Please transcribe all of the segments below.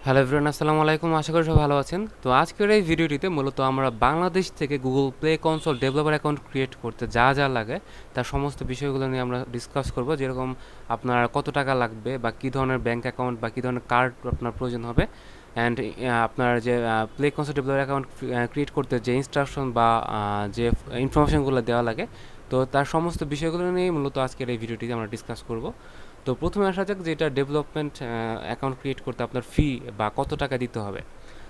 Hello everyone, আসসালামু আলাইকুম। আশা করি সবাই ভালো আছেন। তো আজকের এই ভিডিওটিতে মূলত আমরা বাংলাদেশ থেকে Google play console developer account create করতে যা যা লাগে তার সমস্ত বিষয়গুলো নিয়ে আমরা ডিসকাস করব। যেরকম আপনার কত টাকা লাগবে বা কী ধরনের ব্যাঙ্ক অ্যাকাউন্ট বা কী ধরনের কার্ড আপনার প্রয়োজন হবে, অ্যান্ড আপনার যে play console developer account create করতে যে ইনস্ট্রাকশন বা যে ইনফরমেশনগুলো দেওয়া লাগে, তো তার সমস্ত বিষয়গুলো নিয়ে মূলত আজকের এই ভিডিওটিতে আমরা ডিসকাস করব। তো প্রথমে আসা যাক যে এটা ডেভেলপমেন্ট অ্যাকাউন্ট ক্রিয়েট করতে আপনার ফি বা কত টাকা দিতে হবে।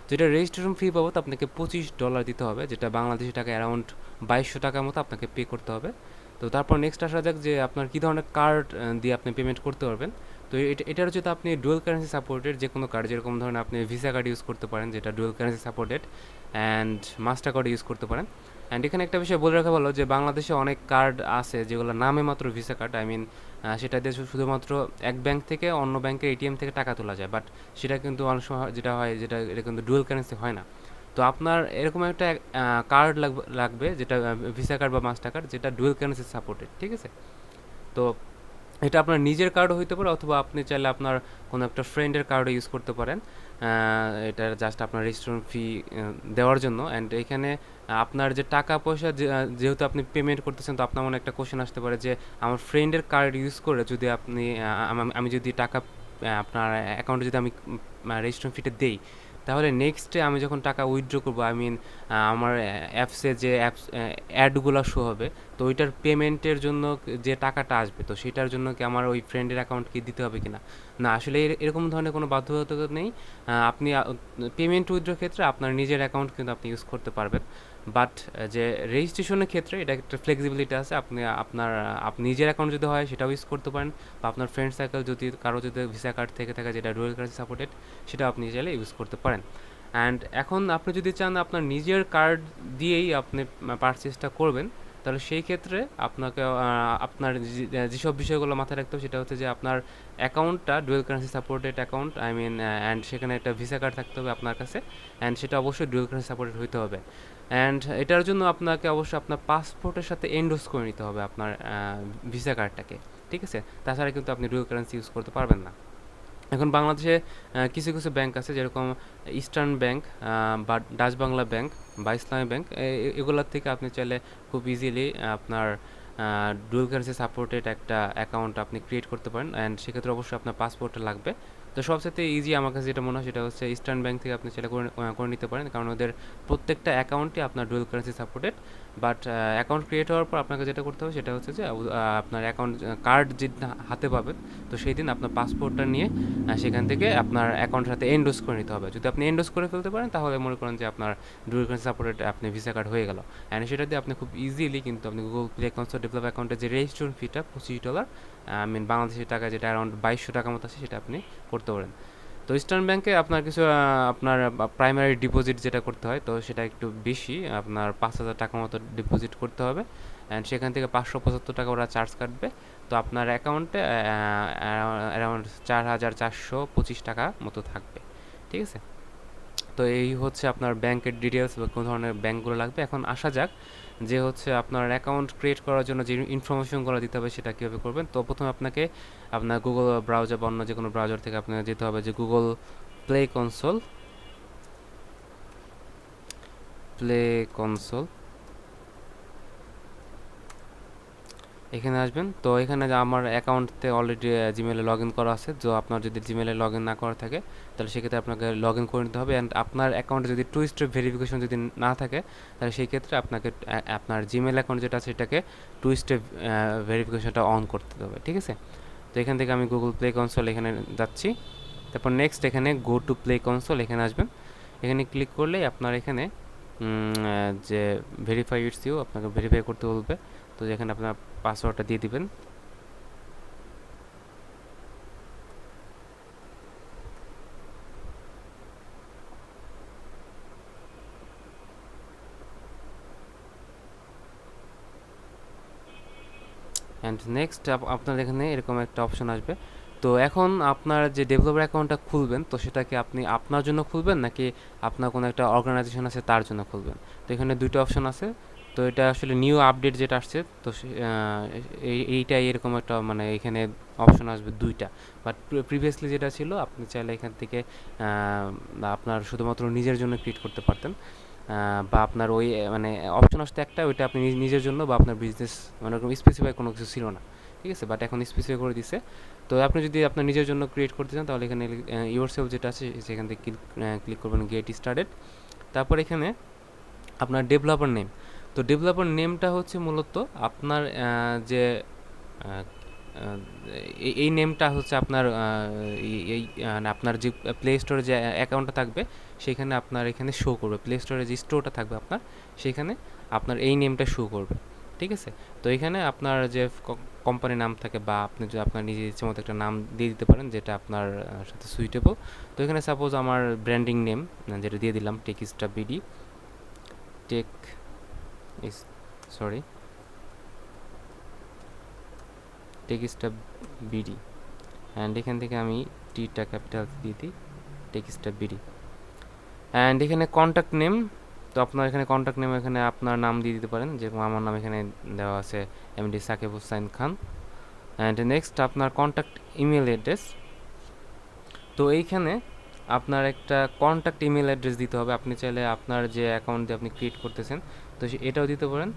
তো এটা রেজিস্ট্রেশন ফি বাবদ আপনাকে $25 দিতে হবে, যেটা বাংলাদেশি টাকা অ্যারাউন্ড 2200 টাকার মতো আপনাকে পে করতে হবে। তো তারপর নেক্সট আসা যাক যে আপনার কী ধরনের কার্ড দিয়ে আপনি পেমেন্ট করতে পারবেন। তো এটার যদি আপনি ডুয়াল কারেন্সি সাপোর্টেড যে কোনো কার্ড, যেরকম ধরনের আপনি ভিসা কার্ড ইউজ করতে পারেন যেটা dual currency supported, and master card use করতে পারেন। অ্যান্ড এখানে একটা বিষয় বলে রাখা ভালো যে বাংলাদেশে অনেক কার্ড আছে যেগুলো নামে মাত্র ভিসা কার্ড, আই মিন সেটা দিয়ে শুধুমাত্র এক ব্যাংক থেকে অন্য ব্যাংকের এটিএম থেকে টাকা তোলা যায়, বাট সেটা কিন্তু অনেক সময় যেটা হয় যেটা এটা কিন্তু ডুয়াল কারেন্সি হয় না। তো আপনার এরকম একটা কার্ড লাগবে যেটা ভিসা কার্ড বা মাস্টার কার্ড যেটা ডুয়াল কারেন্সি সাপোর্টেড, ঠিক আছে? তো এটা আপনার নিজের কার্ডও হইতে পারে, অথবা আপনি চাইলে আপনার কোনো একটা ফ্রেন্ডের কার্ডও ইউজ করতে পারেন এটা জাস্ট আপনার রেজিস্ট্রেশন ফি দেওয়ার জন্য। অ্যান্ড এখানে আপনার যে টাকা পয়সা যেহেতু আপনি পেমেন্ট করতেছেন, তো আপনার মনে একটা কোশ্চেন আসতে পারে যে আমার ফ্রেন্ডের কার্ড ইউজ করে যদি আপনি আমি যদি টাকা আপনার অ্যাকাউন্টে যদি আমি রেজিস্ট্রেশন ফিটা দেই, তাহলে নেক্সটে আমি যখন টাকা উইথড্র করবো, আই মিন আমার অ্যাপসে যে অ্যাডগুলো শো হবে, তো ওইটার পেমেন্টের জন্য যে টাকাটা আসবে, তো সেটার জন্য কি আমার ওই ফ্রেন্ডের অ্যাকাউন্ট কি দিতে হবে কিনা? না, আসলে এরকম ধরনের কোনো বাধ্যবাধকতা নেই। আপনি পেমেন্ট উইথড্রর ক্ষেত্রে আপনার নিজের অ্যাকাউন্ট কিন্তু আপনি ইউজ করতে পারবেন, বাট যে রেজিস্ট্রেশনের ক্ষেত্রে এটা একটা ফ্লেক্সিবিলিটি আছে। আপনি নিজের অ্যাকাউন্ট যদি হয় সেটাও ইউজ করতে পারেন, বা আপনার ফ্রেন্ড সার্কেল যদি কারো যদি ভিসা কার্ড থেকে থাকে যেটা ডুয়াল কারেন্সি সাপোর্টেড, সেটা আপনি চাইলে ইউজ করতে পারেন। অ্যান্ড এখন আপনি যদি চান আপনার নিজের কার্ড দিয়েই আপনি পারচেসটা করবেন, তাহলে সেই ক্ষেত্রে আপনাকে আপনার যেসব বিষয়গুলো মাথায় রাখতে হবে সেটা হচ্ছে যে আপনার অ্যাকাউন্টটা dual currency supported account, I mean and সেখানে একটা ভিসা কার্ড থাকতে হবে আপনার কাছে, অ্যান্ড সেটা অবশ্যই ডুয়াল কারেন্সি সাপোর্টেড হইতে হবে। অ্যান্ড এটার জন্য আপনাকে অবশ্যই আপনার পাসপোর্টের সাথে এন্ডোজ করে নিতে হবে আপনার ভিসা কার্ডটাকে, ঠিক আছে? তাছাড়া কিন্তু আপনি ডুয়াল কারেন্সি ইউজ করতে পারবেন না। এখন বাংলাদেশে কিছু কিছু ব্যাংক আছে, যেরকম ইস্টার্ন ব্যাংক বা ডাচ বাংলা ব্যাংক বা ইসলামী ব্যাংক, এগুলোর থেকে আপনি চাইলে খুব ইজিলি আপনার ডুয়াল কারেন্সি সাপোর্টেড একটা অ্যাকাউন্ট আপনি ক্রিয়েট করতে পারেন, অ্যান্ড সেক্ষেত্রে অবশ্যই আপনার পাসপোর্টটা লাগবে। তো সবচেয়ে ইজি আমার কাছে যেটা মনে হয় সেটা হচ্ছে ইস্টার্ন ব্যাংক থেকে আপনি সেটা করে নিতে পারেন, কারণ ওদের প্রত্যেকটা অ্যাকাউন্টই আপনার dual currency supported. But account create হওয়ার পর আপনাকে যেটা করতে হবে সেটা হচ্ছে যে আপনার অ্যাকাউন্ট কার্ড যেদিন হাতে পাবেন, তো সেই দিন আপনার পাসপোর্টটা নিয়ে সেখান থেকে আপনার অ্যাকাউন্টের সাথে এন্ডোজ করে নিতে হবে। যদি আপনি এন্ডোজ করে ফেলতে পারেন তাহলে মনে করেন যে আপনার ডুয়াল কারেন্সি সাপোর্টেড আপনি ভিসা কার্ড হয়ে গেল, অ্যান্ড সেটা দিয়ে আপনি খুব ইজিলি কিন্তু আপনি গুগল প্লে কনসোল ডেভেলপ অ্যাকাউন্টের যে রেজিস্ট্রেশন ফিটা $25, আই মিন বাংলাদেশি টাকা যেটা অ্যারাউন্ড 2200 টাকা মতো আছে, সেটা আপনি করতে পারেন। তো ইস্টার্ন ব্যাংকে আপনার কিছু আপনার প্রাইমারি ডিপোজিট যেটা করতে হয়, তো সেটা একটু বেশি, আপনার 5000 টাকা মতো ডিপোজিট করতে হবে, অ্যান্ড সেখান থেকে 575 টাকা ওরা চার্জ কাটবে। তো আপনার অ্যাকাউন্টে অ্যারাউন্ড 4425 টাকা মতো থাকবে, ঠিক আছে? তো এই হচ্ছে আপনার ব্যাংকের ডিটেলস বা কোন ধরনের ব্যাংকগুলো লাগবে। এখন আসা যাক যে হচ্ছে আপনার অ্যাকাউন্ট ক্রিয়েট করার জন্য যে ইনফরমেশনগুলো দিতে হবে সেটা কীভাবে করবেন। তো প্রথমে আপনাকে আপনার গুগল ব্রাউজার বা অন্য যে কোনো ব্রাউজার থেকে আপনাকে যেতে হবে যে Google play console, play console এখানে আসবেন। তো এখানে যে আমার অ্যাকাউন্টতে অলরেডি জিমেলে লগ ইন করা আছে, তো আপনার যদি জিমেলে লগ ইন না করা থাকে তাহলে সেক্ষেত্রে আপনাকে লগ ইন করে নিতে হবে। অ্যান্ড আপনার অ্যাকাউন্টে যদি টু স্টেপ ভেরিফিকেশন যদি না থাকে, তাহলে সেই ক্ষেত্রে আপনাকে আপনার জিমেল অ্যাকাউন্ট যেটা আছে সেটাকে টু স্টেপ ভেরিফিকেশনটা অন করতে হবে, ঠিক আছে? তো এখান থেকে আমি গুগল প্লে কনসোল এখানে যাচ্ছি। তারপর নেক্সট এখানে গো টু প্লে কনসোল এখানে আসবেন। এখানে ক্লিক করলেই আপনার এখানে যে ভেরিফাই ইটস ইউ আপনাকে ভেরিফাই করতে বলবে। তো যেখানে আপনার পাসওয়ার্ডটা দিয়ে দিবেন। অ্যান্ড নেক্সট আপনার এখানে এরকম একটা অপশন আসবে। তো এখন আপনার যে ডেভেলপার অ্যাকাউন্টটা খুলবেন, তো সেটা কি আপনি আপনার জন্য খুলবেন নাকি আপনার কোনো একটা অর্গানাইজেশন আছে তার জন্য খুলবেন? তো এখানে দুটো অপশন আছে। তো এটা আসলে নিউ আপডেট যেটা আসছে, তো এইটাই এরকম একটা মানে এখানে অপশন আসবে দুইটা। বাট প্রিভিয়াসলি যেটা ছিল আপনি চাইলে এখান থেকে আপনার শুধুমাত্র নিজের জন্য ক্রিয়েট করতে পারতেন, বা আপনার ওই মানে অপশন আসতে একটা, ওইটা আপনি নিজের জন্য বা আপনার বিজনেস মানে ওরকম স্পেসিফাই কোনো কিছু ছিল না, ঠিক আছে। বাট এখন স্পেসিফাই করে দিছে। তো আপনি যদি আপনার নিজের জন্য ক্রিয়েট করতে চান তাহলে এখানে ইউর সেলফ যেটা আছে সেখান থেকে ক্লিক করবেন গেট স্টার্টেড। তারপর এখানে আপনার ডেভেলপার নেম। তো ডেভেলপার নেমটা হচ্ছে মূলত আপনার যে এই নেমটা হচ্ছে আপনার এই মানে আপনার যে প্লে স্টোরে যে অ্যাকাউন্টটা থাকবে সেখানে আপনার এখানে শো করবে, প্লে স্টোরে যে স্টোরটা থাকবে আপনার সেখানে আপনার এই নেমটা শো করবে, ঠিক আছে। তো এখানে আপনার যে কোম্পানির নাম থাকে বা আপনি যদি আপনার নিজের ইচ্ছে মতো একটা নাম দিয়ে দিতে পারেন যেটা আপনার সাথে সুইটেবল। তো এখানে সাপোজ আমার ব্র্যান্ডিং নেম যেটা দিয়ে দিলাম টেকস্টাফবিডি, টেক ইস সরি টেকস্টাফবিডি, অ্যান্ড এখান থেকে আমি টিটা ক্যাপিটাল দিয়ে দিই টেকস্টাফবিডি। অ্যান্ড এখানে কন্ট্যাক্ট নেম, তো আপনার এখানে কন্ট্যাক্ট নেম এখানে আপনার নাম দিয়ে দিতে পারেন, যেরকম আমার নাম এখানে দেওয়া আছে MD Sakib Hussain Khan. And next আপনার কন্ট্যাক্ট ইমেল অ্যাড্রেস। তো এইখানে আপনার একটা কন্ট্যাক্ট ইমেল অ্যাড্রেস দিতে হবে। আপনি চাইলে আপনার যে অ্যাকাউন্ট দিয়ে আপনি ক্রিয়েট করতেছেন তো এটাও দিতে পারেন,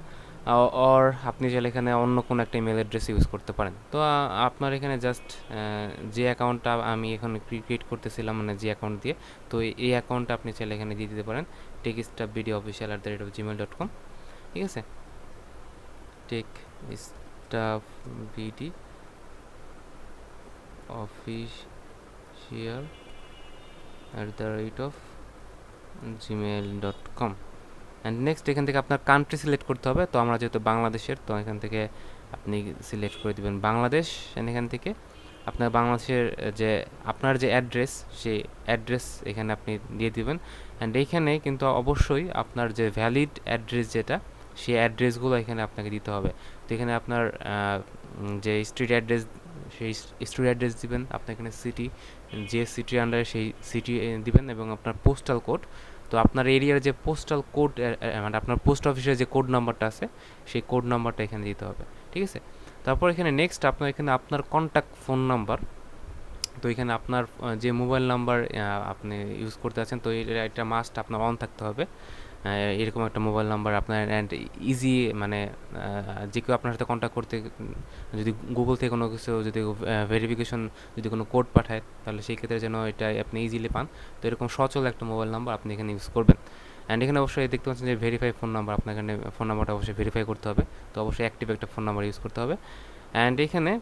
অর আপনি চাইলে এখানে অন্য কোনো একটা ইমেল অ্যাড্রেস ইউজ করতে পারেন। তো আপনার এখানে জাস্ট যে অ্যাকাউন্টটা আমি এখানে ক্রিয়েট করতেছিলাম মানে যে অ্যাকাউন্ট দিয়ে, তো এই অ্যাকাউন্টটা আপনি চাইলে এখানে দিয়ে দিতে পারেন techstuffbdofficial@gmail.com, ঠিক আছে। techstuffbdofficial@gmail.com। অ্যান্ড নেক্সট এখান থেকে আপনার কান্ট্রি সিলেক্ট করতে হবে। তো আমরা যেহেতু বাংলাদেশের, তো এখান থেকে আপনি সিলেক্ট করে দেবেন বাংলাদেশ। অ্যান্ড এখান থেকে আপনার বাংলাদেশের যে আপনার যে অ্যাড্রেস সেই অ্যাড্রেস এখানে আপনি দিয়ে দিবেন। অ্যান্ড এইখানে কিন্তু অবশ্যই আপনার যে ভ্যালিড অ্যাড্রেস যেটা সেই অ্যাড্রেসগুলো এখানে আপনাকে দিতে হবে। তো এখানে আপনার যে স্ট্রিট অ্যাড্রেস সেই স্ট্রিট অ্যাড্রেস দিবেন, আপনার এখানে সিটি যে সিটির আন্ডারে সেই সিটি দিবেন, এবং আপনার পোস্টাল কোড। তো আপনার এরিয়ার যে পোস্টাল কোড মানে আপনার পোস্ট অফিসের যে কোড নাম্বারটা আছে সেই কোড নাম্বারটা এখানে দিতে হবে, ঠিক আছে। তারপর এখানে নেক্সট আপনার এখানে আপনার কন্ট্যাক্ট ফোন নাম্বার। তো এখানে আপনার যে মোবাইল নাম্বার আপনি ইউজ করতে আছেন তো এটা মাস্ট আপনার অন থাকতে হবে। এরকম একটা মোবাইল নাম্বার আপনার, অ্যান্ড ইজি মানে যে কেউ আপনার সাথে কন্ট্যাক্ট করতে যদি গুগল থেকে কোনো কিছু যদি ভেরিফিকেশন যদি কোনো কোড পাঠায় তাহলে সেই ক্ষেত্রে যেন এটা আপনি ইজিলি পান। তো এরকম সচল একটা মোবাইল নাম্বার আপনি এখানে ইউজ করবেন। অ্যান্ড এখানে অবশ্যই দেখতে পাচ্ছেন যে ভেরিফাই ফোন নাম্বার, আপনার এখানে ফোন নাম্বারটা অবশ্যই ভেরিফাই করতে হবে। তো অবশ্যই অ্যাক্টিভ একটা ফোন নাম্বার ইউজ করতে হবে। অ্যান্ড এখানে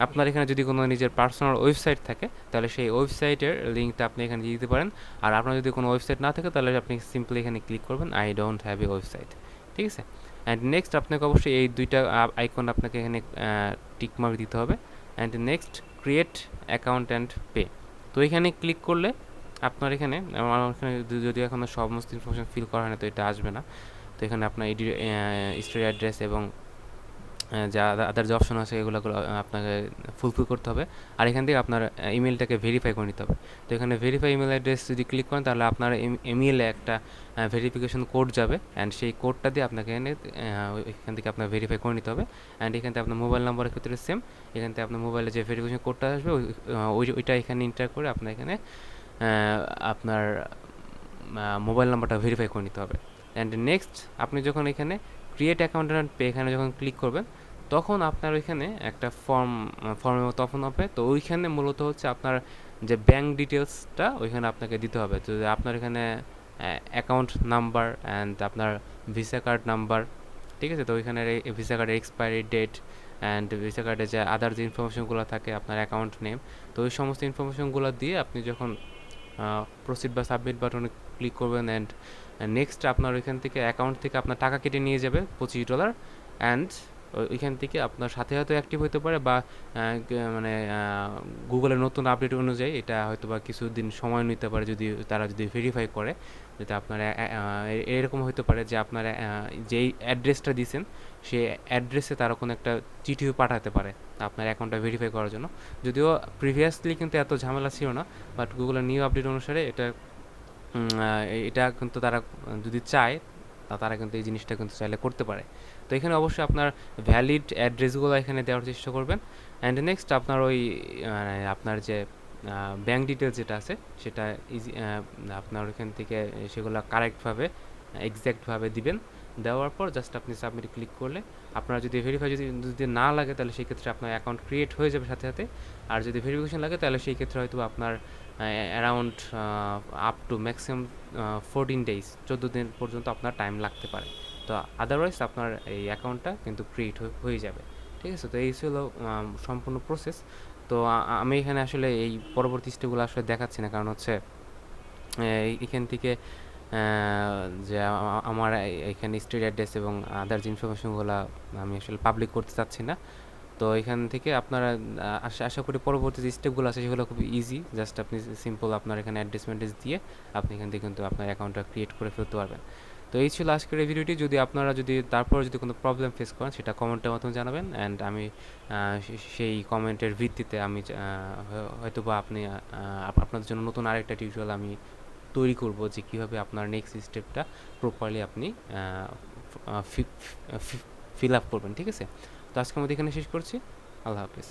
আপনার এখানে যদি কোনো নিজের পার্সোনাল ওয়েবসাইট থাকে তাহলে সেই ওয়েবসাইটের লিঙ্কটা আপনি এখানে দিয়ে দিতে পারেন। আর আপনার যদি কোনো ওয়েবসাইট না থাকে তাহলে আপনি সিম্পলি এখানে ক্লিক করবেন I don't have a website, ঠিক আছে। অ্যান্ড নেক্সট আপনাকে অবশ্যই এই দুইটা আইকন আপনাকে এখানে টিকমার্ক দিতে হবে। And next create account and pay. তো এখানে ক্লিক করলে আপনার এখানে আমার এখানে যদি এখনও সমস্ত ইনফরমেশন ফিল করা হয় না তো এটা আসবে না। তো এখানে আপনার স্টোরি অ্যাড্রেস এবং যা আদার যে অপশন আছে এগুলো আপনাকে ফুলফিল করতে হবে। আর এখান থেকে আপনার ইমেলটাকে ভেরিফাই করে নিতে হবে। তো এখানে ভেরিফাই ইমেল অ্যাড্রেস যদি ক্লিক করেন তাহলে আপনার ইমেলে একটা ভেরিফিকেশন কোড যাবে, অ্যান্ড সেই কোডটা দিয়ে আপনাকে এখান থেকে আপনার ভেরিফাই করে নিতে হবে। অ্যান্ড এখান থেকে আপনার মোবাইল নাম্বারের ক্ষেত্রে সেম, এখান থেকে আপনার মোবাইলে যে ভেরিফিকেশন কোডটা আসবে ওইটা এখানে এন্টার করে আপনার এখানে আপনার মোবাইল নাম্বারটা ভেরিফাই করে নিতে হবে। অ্যান্ড নেক্সট আপনি যখন এখানে ক্রিয়েট অ্যাকাউন্ট অ্যান্ড পে এখানে যখন ক্লিক করবেন তখন আপনার ওইখানে একটা ফর্মের মতো ওপেন হবে। তো ওইখানে মূলত হচ্ছে আপনার যে ব্যাঙ্ক ডিটেলসটা ওইখানে আপনাকে দিতে হবে। তো আপনার এখানে অ্যাকাউন্ট নাম্বার অ্যান্ড আপনার ভিসা কার্ড নাম্বার, ঠিক আছে। তো ওইখানে ভিসা কার্ডের এক্সপায়ারি ডেট অ্যান্ড ভিসা কার্ডে যে আদার যে ইনফরমেশনগুলো থাকে আপনার অ্যাকাউন্ট নেম, তো ওই সমস্ত ইনফরমেশনগুলো দিয়ে আপনি যখন প্রসিড বা সাবমিট বাটনে ক্লিক করবেন অ্যান্ড নেক্সট আপনার ওইখান থেকে অ্যাকাউন্ট থেকে আপনার টাকা কেটে নিয়ে যাবে $25। অ্যান্ড ওইখান থেকে আপনার সাথে হয়তো অ্যাক্টিভ হতে পারে বা মানে গুগলের নতুন আপডেট অনুযায়ী এটা হয়তো বা কিছুদিন সময় নিতে পারে যদি তারা যদি ভেরিফাই করে। যাতে আপনার এরকম হতে পারে যে আপনার যেই অ্যাড্রেসটা দিয়েছেন সেই অ্যাড্রেসে তারা কোনো একটা চিঠিও পাঠাতে পারে আপনার অ্যাকাউন্টটা ভেরিফাই করার জন্য। যদিও প্রিভিয়াসলি কিন্তু এত ঝামেলা ছিল না, বাট গুগলের নিউ আপডেট অনুসারে এটা কিন্তু তারা যদি চায় তারা কিন্তু এই জিনিসটা কিন্তু চাইলে করতে পারে। তো এখানে অবশ্যই আপনার ভ্যালিড অ্যাড্রেসগুলো এখানে দেওয়ার চেষ্টা করবেন। অ্যান্ড নেক্সট আপনার ওই আপনার যে ব্যাঙ্ক ডিটেলস যেটা আছে সেটা ইজি আপনার ওইখান থেকে সেগুলো কারেক্টভাবে এক্স্যাক্টভাবে দিবেন। দেওয়ার পর জাস্ট আপনি সাবমিট ক্লিক করলে আপনার যদি ভেরিফাই যদি না লাগে তাহলে সেই ক্ষেত্রে আপনার অ্যাকাউন্ট ক্রিয়েট হয়ে যাবে সাথে সাথে। আর যদি ভেরিফিকেশন লাগে তাহলে সেই ক্ষেত্রে হয়তো আপনার around up to maximum 14 days 14 দিন পর্যন্ত আপনার টাইম লাগতে পারে। তো আদারওয়াইজ আপনার এই অ্যাকাউন্টটা কিন্তু ক্রিয়েট হয়ে যাবে। ঠিক আছে, তো এই ছিল সম্পূর্ণ প্রসেস। তো আমি এখানে আসলে এই পরবর্তী স্টেপগুলো আসলে দেখাচ্ছি না, কারণ হচ্ছে এখান থেকে যে আমার এখানে স্ট্রিট অ্যাড্রেস এবং আদার্স ইনফরমেশনগুলো আমি আসলে পাবলিক করতে চাচ্ছি না। তো এখান থেকে আপনারা আশা করি পরবর্তী যে স্টেপগুলো আছে সেগুলো খুব ইজি। জাস্ট আপনি সিম্পল আপনার এখানে অ্যাড্রেস ম্যাড্রেস দিয়ে আপনি এখান থেকে কিন্তু আপনার অ্যাকাউন্টটা ক্রিয়েট করে ফেলতে পারবেন। তো এই ছিল আজকের এই ভিডিওটি। যদি আপনারা তারপর যদি কোনো প্রবলেম ফেস করেন সেটা কমেন্টের মাধ্যমে জানাবেন, অ্যান্ড আমি সেই কমেন্টের ভিত্তিতে আমি হয়তোবা আপনাদের জন্য নতুন আরেকটা টিউটোরিয়াল আমি তৈরি করব যে কীভাবে আপনার নেক্সট স্টেপটা প্রপারলি আপনি ফিল আপ করবেন। ঠিক আছে, তো আজকের মধ্যে এখানে শেষ করছি। আল্লাহ হাফিজ।